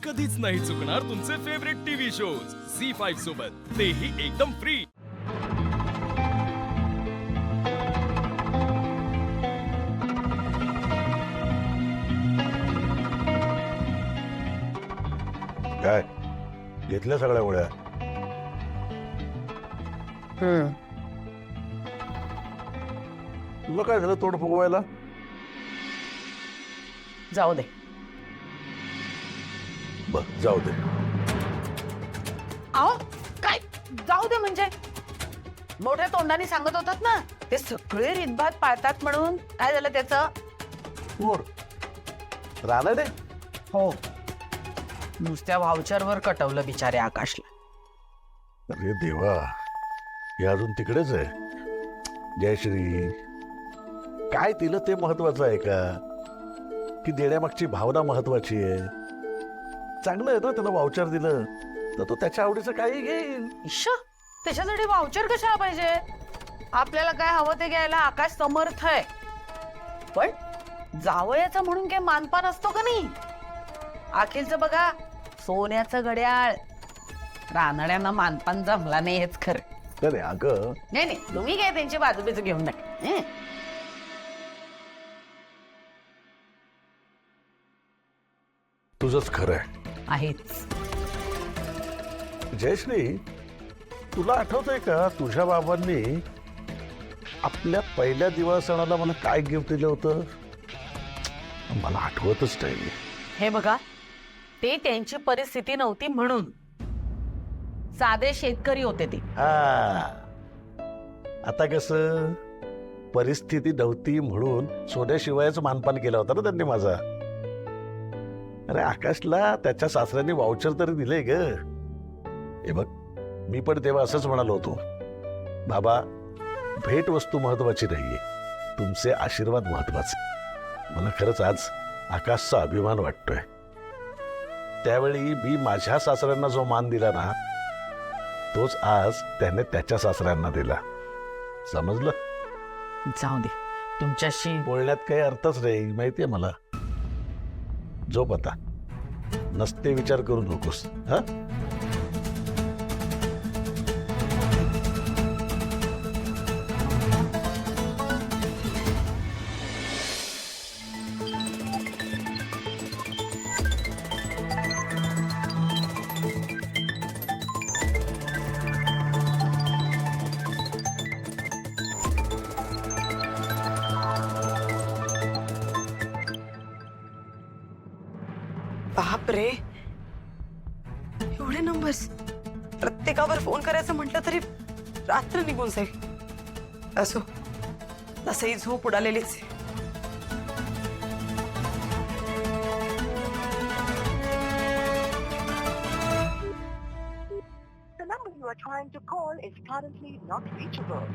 कधीच नाही चुकणार तुमचे फेवरेट टीव्ही शोज झी5 सोबत, तेही एकदम फ्री. काय घेतल्या सगळ्या गोळ्या? तुला काय झालं तोंड फुगवायला? जाऊ दे. बर जाऊ दे. अहो काय जाऊ दे म्हणजे? मोठ्या तोंडाने सांगत होतात ना, ते सगळे रीतभात पाळतात म्हणून. काय झालं त्याचं? कोण रानडे? हो, नुसत्या व्हाउचरवर कटवलं बिचारे आकाशला. अरे देवा, हे अजून तिकडेच आहे. जयश्री, काय दिलं ते महत्वाचं आहे का, की देण्यामागची भावना महत्वाची आहे? चांगलं आहे ना, त्याला वाउचर दिलं तर तो त्याच्या आवडीचं काही घेईल. इश्श, त्याच्यासाठी व्हाउचर कशाला पाहिजे? आपल्याला काय हवं ते घ्यायला आकाश समर्थ आहे. पण जावयाचं म्हणून काय मानपान असतो का नाही? अखिलचं बघा, सोन्याचं घड्याळ. रानड्यांना मानपान जमला नाही हेच खरं. अरे अगं, नाही नाही, तुम्ही काय त्यांची बाजूबीज घेऊन नका. तुझंच खरं आहे. आहेच. जयश्री, तुला आठवतंय का तुझ्या बाबांनी आपल्या पहिल्या दिवासणाला मला काय गिफ्ट दिलं होतं? मला आठवतच नाही. हे बघा, ते त्यांची परिस्थिती नव्हती म्हणून. साधे शेतकरी होते ते. आता कसं, परिस्थिती नव्हती म्हणून सोन्याशिवायच मानपान केला होता ना त्यांनी माझा. अरे आकाशला त्याच्या सासऱ्यांनी वाउचर तरी दिले ग. हे बघ, मी पण तेव्हा असंच म्हणालो होतो, बाबा भेट वस्तू महत्वाची नाहीये, तुमचे आशीर्वाद महत्वाचे. मला खरंच आज आकाशचा अभिमान वाटतोय. त्यावेळी मी माझ्या सासऱ्यांना जो मान दिला ना, तोच आज त्याने त्याच्या सासऱ्यांना दिला. समजलं? जाऊ दे, तुमच्याशी बोलण्यात काही अर्थच नाही, माहितीये मला. झोप आता, नसते विचार करू नकोस. हा, बाप रे, एवढे नंबर्स. प्रत्येकावर फोन करायचं म्हटलं तरी रात्र निघून जाईल. असो, तसंही झोप उडालेलीच आहे. The number you are trying to call is currently not reachable.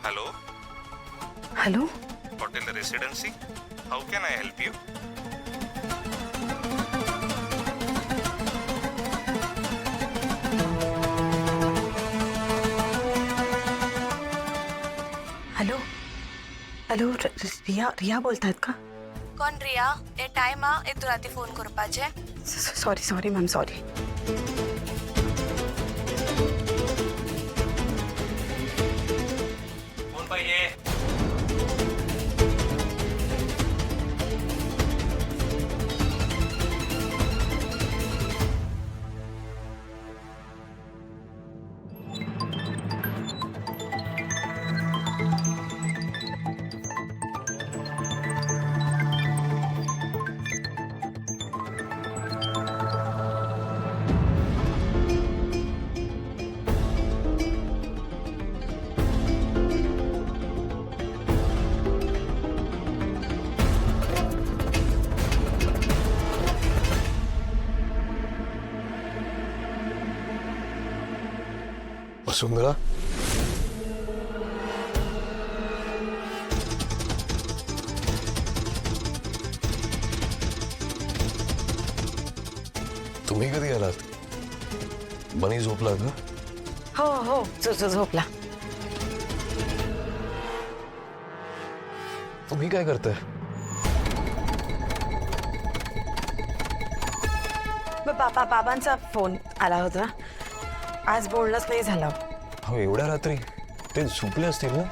Hello, hello, Hotel Residency. How can I help you? Hello, hello, Riya Riya बोलतायत का? कोण रिया? ए टाइम आ ए तू राती फोन करपाचे. Sorry sorry ma'am, sorry. कोण पाहिजे? वसुंधरा, तुम्ही कधी आलात? बनी झोपला का? हो हो झोपला. तुम्ही काय करताय? बाबांचा फोन आला होता. आज बोलणंच नाही झालं. हो एवढ्या रात्री ते झोपले असतील ना?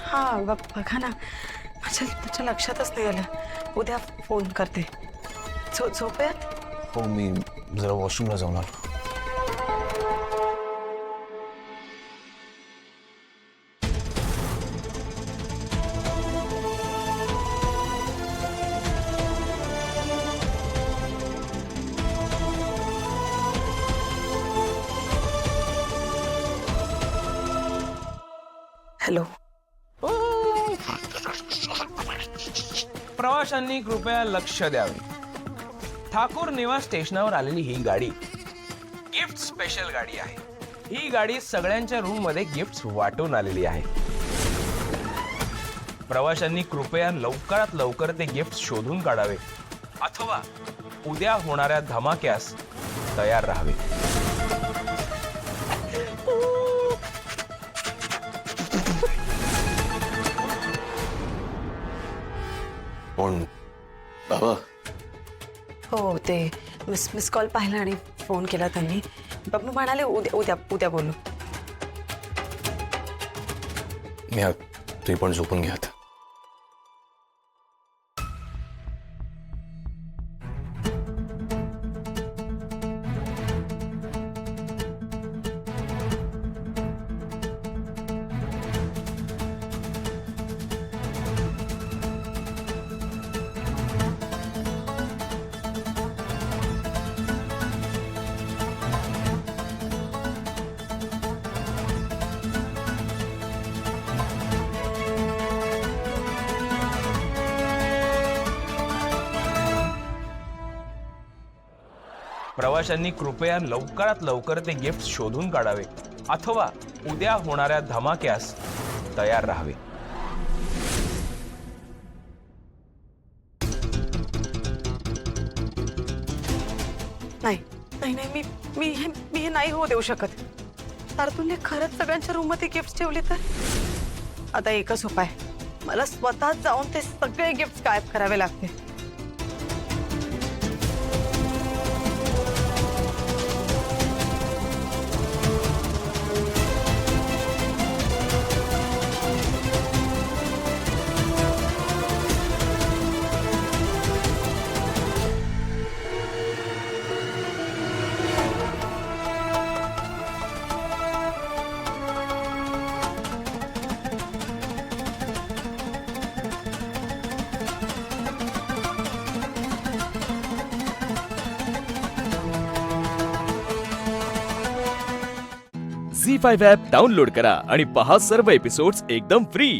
हा बघा ना, माझ्या लक्षातच नाही आलं. उद्या फोन करते. झोपेत. हो मी जरा वॉशरूमला जाऊन आलो. हॅलो. प्रवाशांनी कृपया लक्ष द्यावे. ठाकूर निवास स्टेशनावर आलेली ही गाडी गिफ्ट स्पेशल गाडी आहे. ही गाडी सगळ्यांच्या रूम मध्ये गिफ्ट वाटून आलेली आहे. प्रवाशांनी कृपया लवकरात लवकर ते गिफ्ट शोधून काढावे अथवा उद्या होणाऱ्या धमाक्यास तयार राहावे. पण बाबा हो ते मिस कॉल पाहिला आणि फोन केला त्यांनी. बाबा म्हणाले उद्या बोलू. घ्या तुम्ही पण झोपून घ्या आता. प्रवाशांनी कृपया लवकरात लवकर ते गिफ्ट शोधून काढावे अथवा उद्या होणाऱ्या धमाक्यास तयार राहावे. नाही मी हे नाही होऊ देऊ शकत. तारतुल्य खरंच सगळ्यांच्या रूम मध्ये गिफ्ट ठेवले तर आता एकच उपाय, मला स्वतः जाऊन ते सगळे गिफ्ट गायब करावे लागते. झी5 ॲप डाउनलोड करा आणि पहा सर्व एपिसोड्स एकदम फ्री.